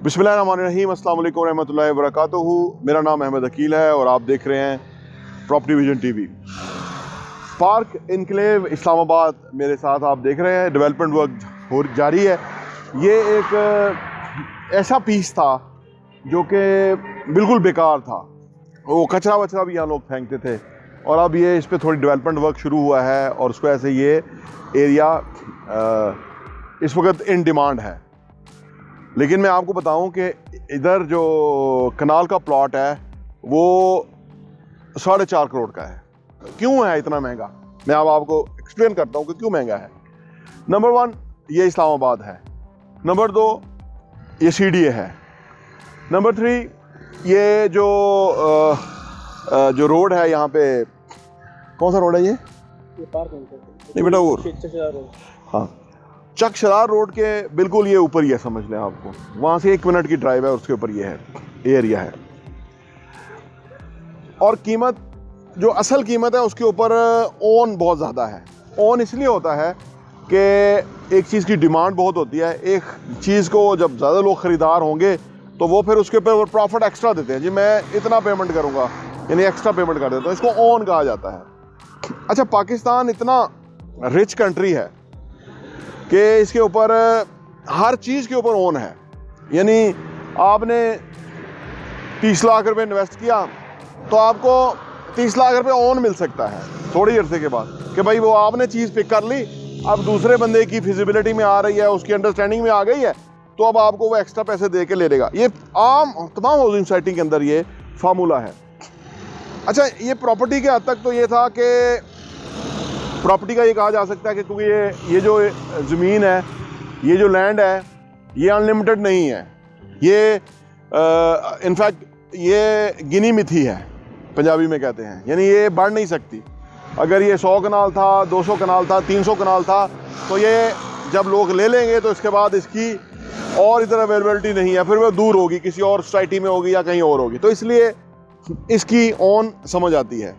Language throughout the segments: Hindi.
बिस्मिल्लाहिर्रहमानिर्रहीम, अस्सलाम वालेकुम रहमतुल्लाहि व बरकातुहू। मेरा नाम अहमद अकील है और आप देख रहे हैं property vision TV. Park enclave Islamabad मेरे साथ आप देख रहे हैं, डेवलपमेंट वर्क जारी है। ये एक ऐसा पीस था जो कि बिल्कुल बेकार था, वो कचरा वचरा भी यहाँ लोग फेंकते थे और अब ये इस पर थोड़ी डेवलपमेंट वर्क शुरू हुआ है और उसको ऐसे ये एरिया इस वक्त इन डिमांड है। लेकिन मैं आपको बताऊं कि इधर जो कनाल का प्लॉट है वो 4.5 करोड़ का है। क्यों है इतना महंगा, मैं अब आपको एक्सप्लेन करता हूं कि क्यों महंगा है। नंबर 1 ये इस्लामाबाद है, नंबर 2 ये CDA है, नंबर 3 ये जो रोड है यहाँ पे, कौन सा रोड है ये पार्क नहीं बेटा, वो हाँ चकशरार रोड के बिल्कुल ये ऊपर ही है, समझ लें आपको वहाँ से 1 मिनट की ड्राइव है, उसके ऊपर ये है, ये एरिया है। और कीमत जो असल कीमत है उसके ऊपर ओन बहुत ज़्यादा है। ओन इसलिए होता है कि एक चीज़ की डिमांड बहुत होती है, एक चीज़ को जब ज़्यादा लोग ख़रीदार होंगे तो वो फिर उसके ऊपर प्रॉफिट एक्स्ट्रा देते हैं, जी मैं इतना पेमेंट करूँगा, यानी एक्स्ट्रा पेमेंट कर देता हूँ, इसको ओन कहा जाता है। अच्छा, पाकिस्तान इतना रिच कंट्री है कि इसके ऊपर हर चीज़ के ऊपर ओन है। यानी आपने 30 लाख रुपए इन्वेस्ट किया तो आपको 30 लाख रुपए ओन मिल सकता है थोड़ी अरसे के बाद, कि भाई वो आपने चीज़ पिक कर ली, अब दूसरे बंदे की फिजिबिलिटी में आ रही है, उसकी अंडरस्टैंडिंग में आ गई है, तो अब आपको वो एक्स्ट्रा पैसे दे के ले लेगा। ये आम तमाम हाउसिंग सोसाइटी के अंदर ये फार्मूला है। अच्छा, ये प्रॉपर्टी के हद तक तो ये था कि प्रॉपर्टी का ये कहा जा सकता है कि क्योंकि ये जो ज़मीन है, ये जो लैंड है, ये अनलिमिटेड नहीं है, ये इनफैक्ट ये गिनी मिथी है, पंजाबी में कहते हैं, यानी ये बढ़ नहीं सकती। अगर ये 100 कनाल था, 200 कनाल था, 300 कनाल था, तो ये जब लोग ले लेंगे तो इसके बाद इसकी और इधर अवेलेबिलिटी नहीं है, फिर वो दूर होगी, किसी और सोसाइटी में होगी या कहीं और होगी, तो इसलिए इसकी ओन समझ आती है।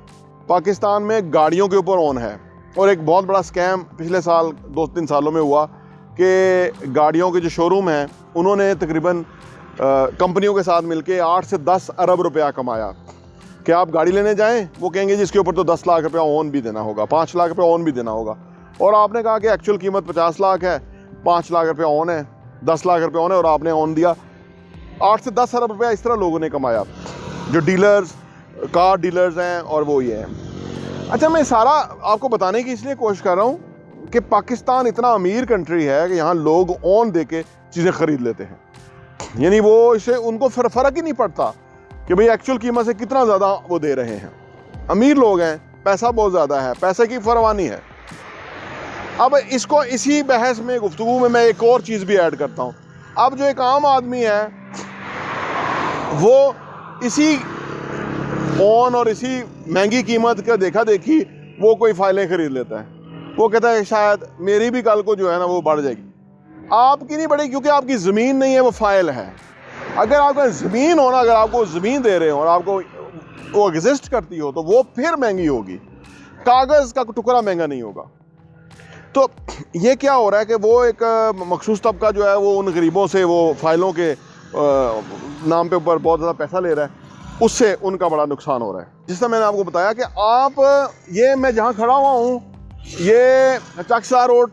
पाकिस्तान में गाड़ियों के ऊपर ओन है और एक बहुत बड़ा स्कैम पिछले साल 2-3 सालों में हुआ कि गाड़ियों के जो शोरूम हैं उन्होंने तकरीबन कंपनियों के साथ मिलके 8 से 10 अरब रुपया कमाया कि आप गाड़ी लेने जाएं, वो कहेंगे जिसके ऊपर तो 10 लाख रुपया ओन भी देना होगा, 5 लाख रुपया ओन भी देना होगा। और आपने कहा कि एक्चुअल कीमत 50 लाख है, 5 लाख रुपया ओन है, 10 लाख रुपया ओन है, और आपने ओन दिया। 8 से 10 अरब रुपया इस तरह लोगों ने कमाया, जो डीलर्स, कार डीलर्स हैं और वो ये हैं। अच्छा, मैं सारा आपको बताने की इसलिए कोशिश कर रहा हूँ कि पाकिस्तान इतना अमीर कंट्री है कि यहाँ लोग ओन दे के चीज़ें ख़रीद लेते हैं, यानी वो इसे उनको फ़र्क ही नहीं पड़ता कि भाई एक्चुअल कीमत से कितना ज़्यादा वो दे रहे हैं। अमीर लोग हैं, पैसा बहुत ज़्यादा है, पैसे की फरवानी है। अब इसको इसी बहस में, गुफ्तगू में मैं एक और चीज़ भी ऐड करता हूँ। अब जो एक आम आदमी है वो इसी ओन और इसी महंगी कीमत का देखा देखी वो कोई फाइलें खरीद लेता है, वो कहता है शायद मेरी भी कल को जो है ना वो बढ़ जाएगी। आपकी नहीं बढ़ेगी क्योंकि आपकी ज़मीन नहीं है, वो फाइल है। अगर आपका ज़मीन हो ना, अगर आपको ज़मीन दे रहे हो और आपको वो एग्जिस्ट करती हो तो वो फिर महंगी होगी, कागज़ का टुकड़ा महंगा नहीं होगा। तो ये क्या हो रहा है कि वो एक मखसूस तबका जो है वो उन गरीबों से वो फाइलों के नाम पे ऊपर बहुत ज़्यादा पैसा ले रहा है, उससे उनका बड़ा नुकसान हो रहा है। जिस तरह मैंने आपको बताया कि आप ये मैं जहाँ खड़ा हुआ हूँ, ये चकशरार रोड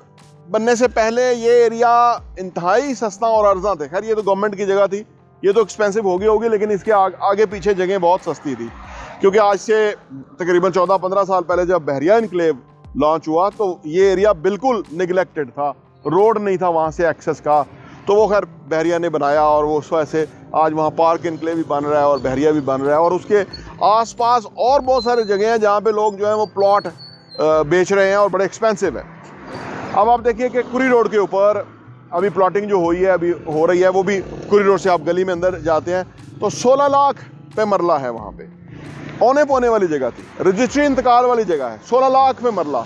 बनने से पहले ये एरिया इंतहाई सस्ता और अर्जा थे। खैर ये तो गवर्नमेंट की जगह थी, ये तो एक्सपेंसिव होगी, लेकिन इसके आगे पीछे जगह बहुत सस्ती थी, क्योंकि आज से तकरीबन 14-15 साल पहले जब बहरिया इनक्लेव लॉन्च हुआ तो ये एरिया बिल्कुल निगलेक्टेड था, रोड नहीं था वहाँ से एक्सेस का, तो वो खैर बहरिया ने बनाया और वो उस वजह से आज वहाँ पार्क इनक्लेव भी बन रहा है और बहरिया भी बन रहा है, और उसके आसपास और बहुत सारे जगह हैं जहाँ पे लोग जो है वो प्लॉट बेच रहे हैं और बड़े एक्सपेंसिव है। अब आप देखिए कि कुरी रोड के ऊपर अभी प्लॉटिंग जो हुई है, अभी हो रही है, वो भी कुरी रोड से आप गली में अंदर जाते हैं तो 16 लाख पे मरला है, वहाँ पे औने पौने वाली जगह थी, रजिस्ट्री इंतकाल वाली जगह है, 16 लाख पे मरला।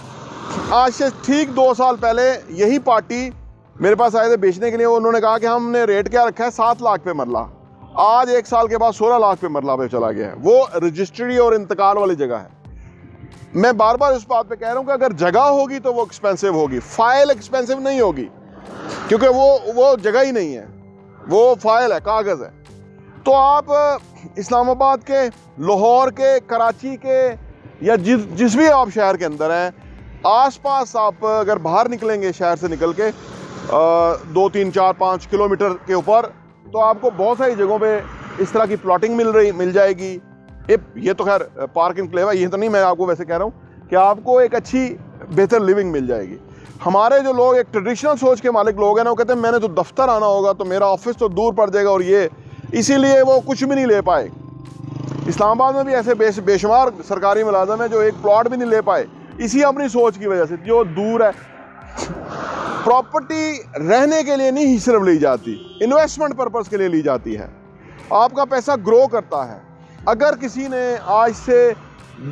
आज से ठीक 2 साल पहले यही पार्टी मेरे पास आए थे बेचने के लिए, उन्होंने कहा कि हमने रेट क्या रखा है 7 लाख पे मरला, आज 1 साल के बाद 16 लाख पे मरला पे चला गया है। वो रजिस्ट्री और इंतकाल वाली जगह है। मैं बार बार इस बात पे कह रहा हूँ कि अगर जगह होगी तो वो एक्सपेंसिव होगी, फाइल एक्सपेंसिव नहीं होगी, क्योंकि वो जगह ही नहीं है। वो फाइल है, कागज़ है। तो आप इस्लामाबाद के, लाहौर के, कराची के या जिस भी आप शहर के अंदर हैं, आसपास आप अगर बाहर निकलेंगे शहर से निकल के 2, 3, 4, 5 किलोमीटर के ऊपर, तो आपको बहुत सारी जगहों पे इस तरह की प्लॉटिंग मिल जाएगी। ये तो खैर पार्क इनक्लेव है, ये तो नहीं, मैं आपको वैसे कह रहा हूँ कि आपको एक अच्छी बेहतर लिविंग मिल जाएगी। हमारे जो लोग एक ट्रेडिशनल सोच के मालिक लोग हैं ना, वो कहते हैं मैंने तो दफ्तर आना होगा, तो मेरा ऑफिस तो दूर पड़ जाएगा, और ये इसीलिए वो कुछ भी नहीं ले पाए। इस्लामाबाद में भी ऐसे बेशुमार सरकारी मुलाजम है जो एक प्लॉट भी नहीं ले पाए, इसी अपनी सोच की वजह से, जो दूर है। प्रॉपर्टी रहने के लिए नहीं सिर्फ ली जाती, इन्वेस्टमेंट पर्पस के लिए ली जाती है। आपका पैसा ग्रो करता है। अगर किसी ने आज से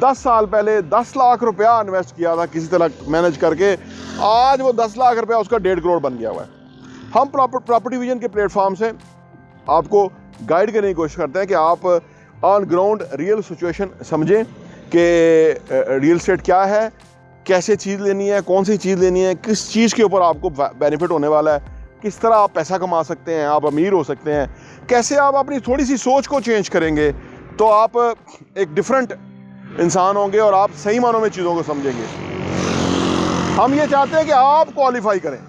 10 साल पहले 10 लाख रुपया इन्वेस्ट किया था किसी तरह मैनेज करके, आज वो 10 लाख रुपया उसका 1.5 करोड़ बन गया हुआ है। हम प्रॉपर्टी विजन के प्लेटफॉर्म से आपको गाइड करने की कोशिश करते हैं कि आप ऑन ग्राउंड रियल सिचुएशन समझें कि रियल एस्टेट क्या है, कैसे चीज़ लेनी है, कौन सी चीज़ लेनी है, किस चीज़ के ऊपर आपको बेनिफिट होने वाला है, किस तरह आप पैसा कमा सकते हैं, आप अमीर हो सकते हैं, कैसे आप अपनी थोड़ी सी सोच को चेंज करेंगे तो आप एक डिफरेंट इंसान होंगे और आप सही मानों में चीज़ों को समझेंगे। हम ये चाहते हैं कि आप क्वालिफाई करें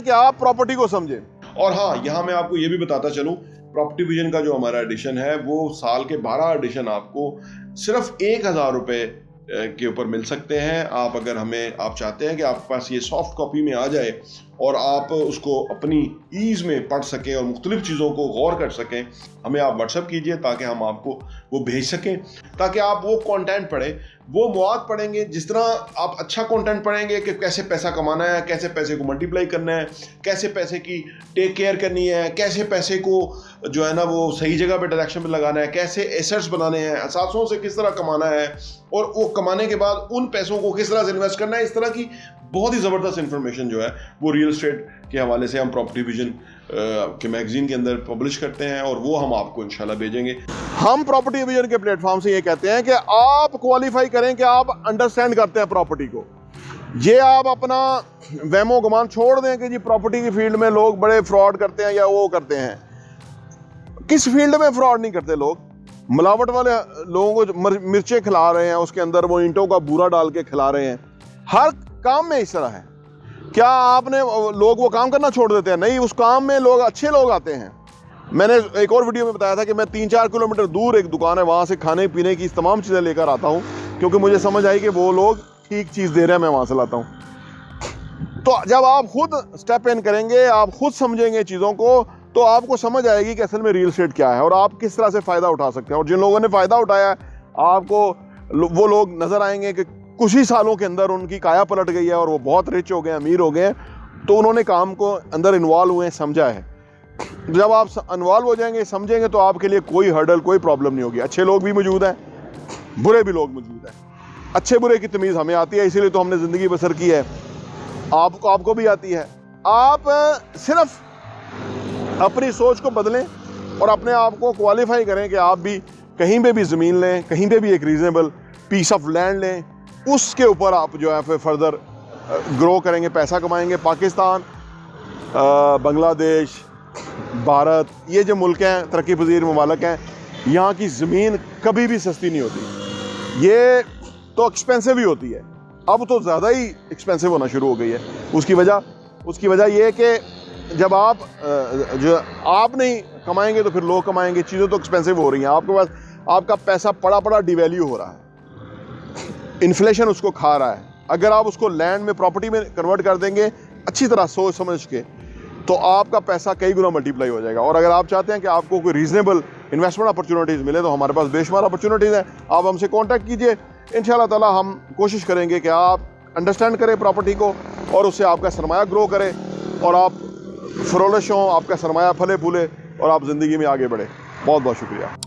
कि आप प्रॉपर्टी को समझें। और हाँ, यहाँ मैं आपको ये भी बताता चलूँ, प्रॉपर्टी विजन का जो हमारा एडिशन है वो साल के 12 एडिशन आपको सिर्फ 1000 रुपये के ऊपर मिल सकते हैं। आप अगर आप चाहते हैं कि आपके पास ये सॉफ्ट कॉपी में आ जाए और आप उसको अपनी ईज़ में पढ़ सकें और मुख्तलिफ चीज़ों को गौर कर सकें, हमें आप व्हाट्सएप कीजिए ताकि हम आपको वो भेज सकें, ताकि आप वो कंटेंट पढ़ें, वो मवाद पढ़ेंगे। जिस तरह आप अच्छा कंटेंट पढ़ेंगे कि कैसे पैसा कमाना है, कैसे पैसे को मल्टीप्लाई करना है, कैसे पैसे की टेक केयर करनी है, कैसे पैसे को जो है ना वो सही जगह पे डायरेक्शन पे लगाना है, कैसे एसेट्स बनाने हैं, असासों से किस तरह कमाना है, और वो कमाने के बाद उन पैसों को किस तरह से इन्वेस्ट करना है, इस तरह की बहुत ही ज़बरदस्त इन्फॉर्मेशन जो है वो रियल एस्टेट के हवाले से हम प्रॉपर्टी विजन के मैगजीन के अंदर पब्लिश करते हैं, और वो हम आपको इंशाल्लाह भेजेंगे। हम प्रॉपर्टी विजन के प्लेटफॉर्म से ये कहते हैं कि आप क्वालिफाई करें कि आप अंडरस्टैंड करते हैं प्रॉपर्टी को। ये आप अपना वहमो गुमान छोड़ दें कि जी प्रॉपर्टी की फील्ड में लोग बड़े फ्रॉड करते हैं या वो करते हैं। किस फील्ड में फ्रॉड नहीं करते लोग? मिलावट वाले लोगों को मिर्चें खिला रहे हैं, उसके अंदर वो ईंटों का बूरा डाल के खिला रहे हैं। हर काम में इस तरह है। क्या आपने लोग वो काम करना छोड़ देते हैं? नहीं, उस काम में लोग अच्छे लोग आते हैं। मैंने एक और वीडियो में बताया था कि मैं 3-4 किलोमीटर दूर एक दुकान है, वहाँ से खाने पीने की तमाम चीज़ें लेकर आता हूँ, क्योंकि मुझे समझ आई कि वो लोग ठीक चीज़ दे रहे हैं, मैं वहाँ से लाता हूँ। तो जब आप खुद स्टेप इन करेंगे, आप खुद समझेंगे चीज़ों को, तो आपको समझ आएगी कि असल में रियल एस्टेट क्या है और आप किस तरह से फ़ायदा उठा सकते हैं। और जिन लोगों ने फ़ायदा उठाया है, आपको वो लोग नज़र आएंगे कि कुछ ही सालों के अंदर उनकी काया पलट गई है और वो बहुत रिच हो गए, अमीर हो गए, तो उन्होंने काम को अंदर इन्वॉल्व हुए, समझा है। जब आप इन्वॉल्व हो जाएंगे, समझेंगे, तो आपके लिए कोई हर्डल, कोई प्रॉब्लम नहीं होगी। अच्छे लोग भी मौजूद हैं, बुरे भी लोग मौजूद हैं। अच्छे बुरे की तमीज़ हमें आती है, इसीलिए तो हमने ज़िंदगी बसर की है। आपको भी आती है। आप सिर्फ अपनी सोच को बदलें और अपने आप को क्वालिफाई करें कि आप भी कहीं पे भी ज़मीन लें, कहीं पे भी एक रीज़नेबल पीस ऑफ लैंड लें, उसके ऊपर आप जो है फिर फर्दर ग्रो करेंगे, पैसा कमाएंगे। पाकिस्तान, बांग्लादेश, भारत, ये जो मुल्क हैं, तरक्की पजीर ममालिक हैं, यहाँ की ज़मीन कभी भी सस्ती नहीं होती। ये तो एक्सपेंसिव ही होती है, अब तो ज़्यादा ही एक्सपेंसिव होना शुरू हो गई है। उसकी वजह ये है कि जब आप नहीं कमाएंगे तो फिर लोग कमाएंगे। चीज़ें तो एक्सपेंसिव हो रही हैं, आपके पास आपका पैसा पड़ा डिवैल्यू हो रहा है, इन्फ्लेशन उसको खा रहा है। अगर आप उसको लैंड में, प्रॉपर्टी में कन्वर्ट कर देंगे अच्छी तरह सोच समझ के, तो आपका पैसा कई गुना मल्टीप्लाई हो जाएगा। और अगर आप चाहते हैं कि आपको कोई रीज़नेबल इन्वेस्टमेंट अपॉर्चुनिटीज़ मिले, तो हमारे पास बेशुमार अपॉर्चुनिटीज़ हैं। आप हमसे कांटेक्ट कीजिए, इंशाल्लाह ताला हम कोशिश करेंगे कि आप अंडरस्टैंड करें प्रॉपर्टी को और उससे आपका सरमाया ग्रो करे और आप फ्लोरिश हों, आपका सरमाया फले फूले और आप ज़िंदगी में आगे बढ़े। बहुत बहुत शुक्रिया।